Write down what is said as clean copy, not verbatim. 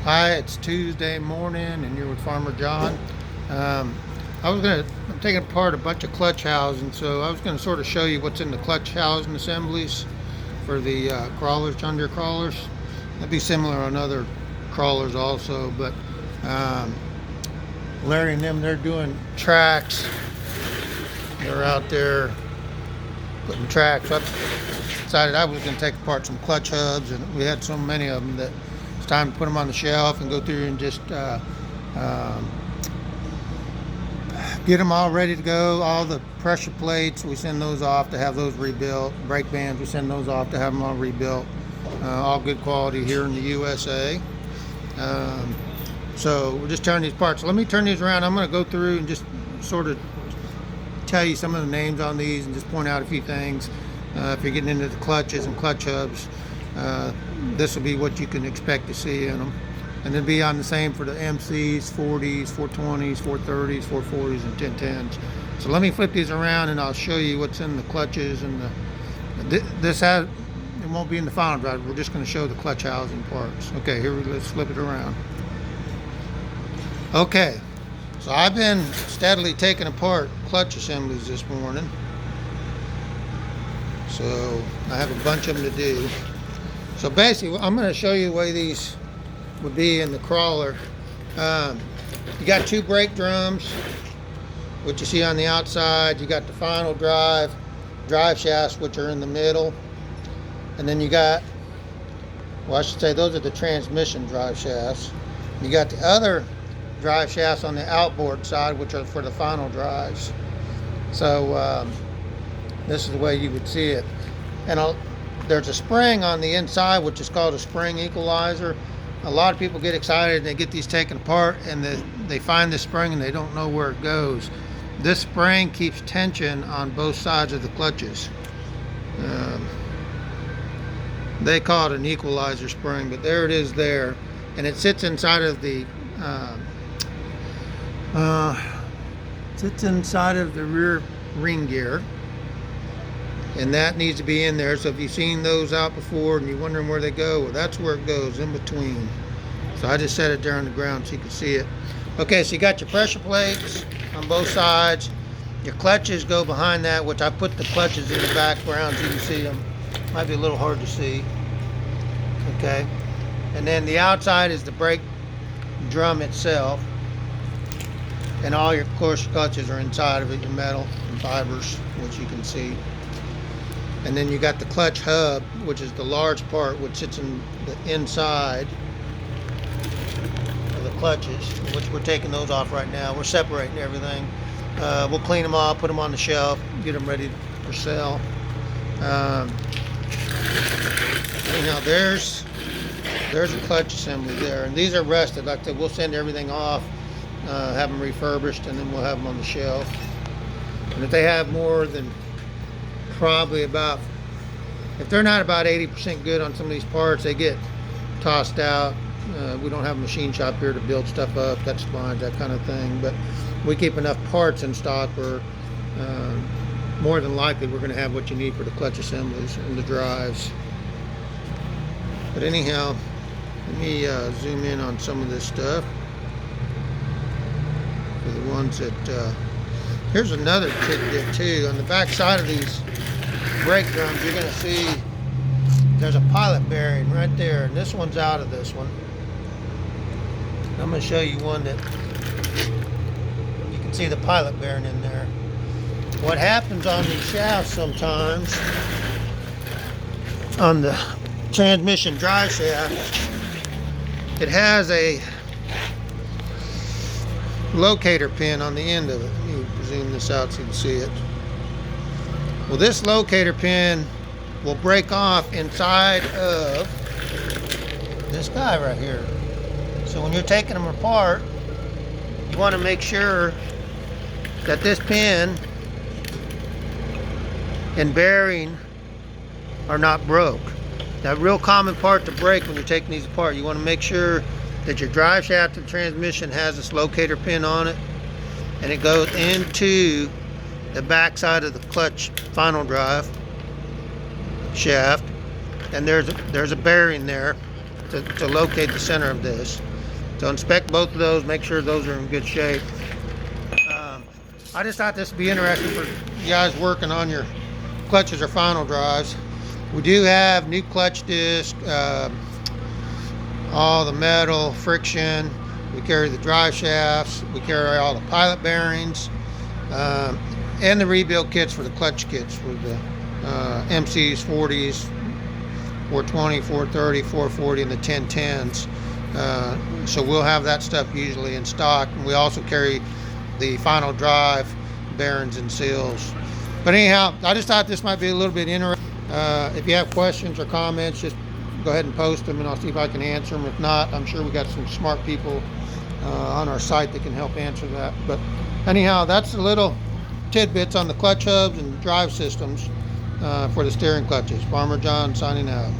Hi, it's Tuesday morning and you're with Farmer John. I'm taking apart a bunch of clutch housing, so I was gonna sort of show you what's in the clutch housing assemblies for the crawlers, John Deere crawlers. That'd be similar on other crawlers also, but Larry and them, they're doing tracks. They're out there putting tracks. I decided I was gonna take apart some clutch hubs, and we had so many of them that it's time to put them on the shelf and go through and just get them all ready to go. All the pressure plates, we send those off to have those rebuilt. Brake bands, we send those off to have them all rebuilt. All good quality here in the USA. So we're just turning these parts. Let me turn these around. I'm going to go through and just sort of tell you some of the names on these and just point out a few things. If you're getting into the clutches and clutch hubs, this will be what you can expect to see in them. And it'll be on the same for the MCs, 40s, 420s, 430s, 440s, and 1010s. So let me flip these around and I'll show you what's in the clutches. And it won't be in the final drive. We're just going to show the clutch housing parts. Okay, let's flip it around. Okay, so I've been steadily taking apart clutch assemblies this morning. So I have a bunch of them to do. So basically, I'm going to show you the way these would be in the crawler. You got two brake drums, which you see on the outside. You got the final drive shafts, which are in the middle. And then you got, well, I should say those are the transmission drive shafts. You got the other drive shafts on the outboard side, which are for the final drives. So this is the way you would see it. And there's a spring on the inside, which is called a spring equalizer. A lot of people get excited and they get these taken apart and they find this spring and they don't know where it goes. This spring keeps tension on both sides of the clutches. They call it an equalizer spring, but there it is there. And it sits inside of the rear ring gear. And that needs to be in there. So if you've seen those out before and you're wondering where they go, well, that's where it goes, in between. So I just set it there on the ground so you can see it. Okay, so you got your pressure plates on both sides. Your clutches go behind that, which I put the clutches in the background so you can see them. Might be a little hard to see. Okay. And then the outside is the brake drum itself. And all your, of course, clutches are inside of it, your metal and fibers, which you can see. And then you got the clutch hub, which is the large part, which sits in the inside of the clutches, which we're taking those off right now. We're separating everything. We'll clean them all, put them on the shelf, get them ready for sale. Anyhow, there's a clutch assembly there, and these are rusted. Like I said, we'll send everything off, have them refurbished, and then we'll have them on the shelf. And if they have more than probably about, if they're not about 80% good on some of these parts, they get tossed out. We don't have a machine shop here to build stuff up, cut splines, that kind of thing, but we keep enough parts in stock where more than likely we're going to have what you need for the clutch assemblies and the drives. But anyhow, let me zoom in on some of this stuff for the ones that here's another tidbit too. On the back side of these brake drums, you're going to see there's a pilot bearing right there, and this one's out of this one. I'm going to show you one that you can see the pilot bearing in there. What happens on these shafts sometimes, on the transmission drive shaft, it has a locator pin on the end of it. Let me zoom this out so you can see it. Well, this locator pin will break off inside of this guy right here. So when you're taking them apart, you want to make sure that this pin and bearing are not broke. That real common part to break when you're taking these apart. You want to make sure that your drive shaft and transmission has this locator pin on it, and it goes into the back side of the clutch final drive shaft, and there's a bearing there to locate the center of this. So inspect both of those, make sure those are in good shape. I just thought this would be interesting for you guys working on your clutches or final drives. We do have new clutch disc, all the metal, friction. We carry the drive shafts. We carry all the pilot bearings, and the rebuild kits for the clutch kits for the MCs, 40s, 420, 430, 440, and the 1010s. So we'll have that stuff usually in stock. And we also carry the final drive bearings and seals. But anyhow, I just thought this might be a little bit interesting. If you have questions or comments, just go ahead and post them and I'll see if I can answer them. If not, I'm sure we got some smart people on our site that can help answer that. But anyhow, that's a little tidbits on the clutch hubs and drive systems for the steering clutches. Farmer John signing out.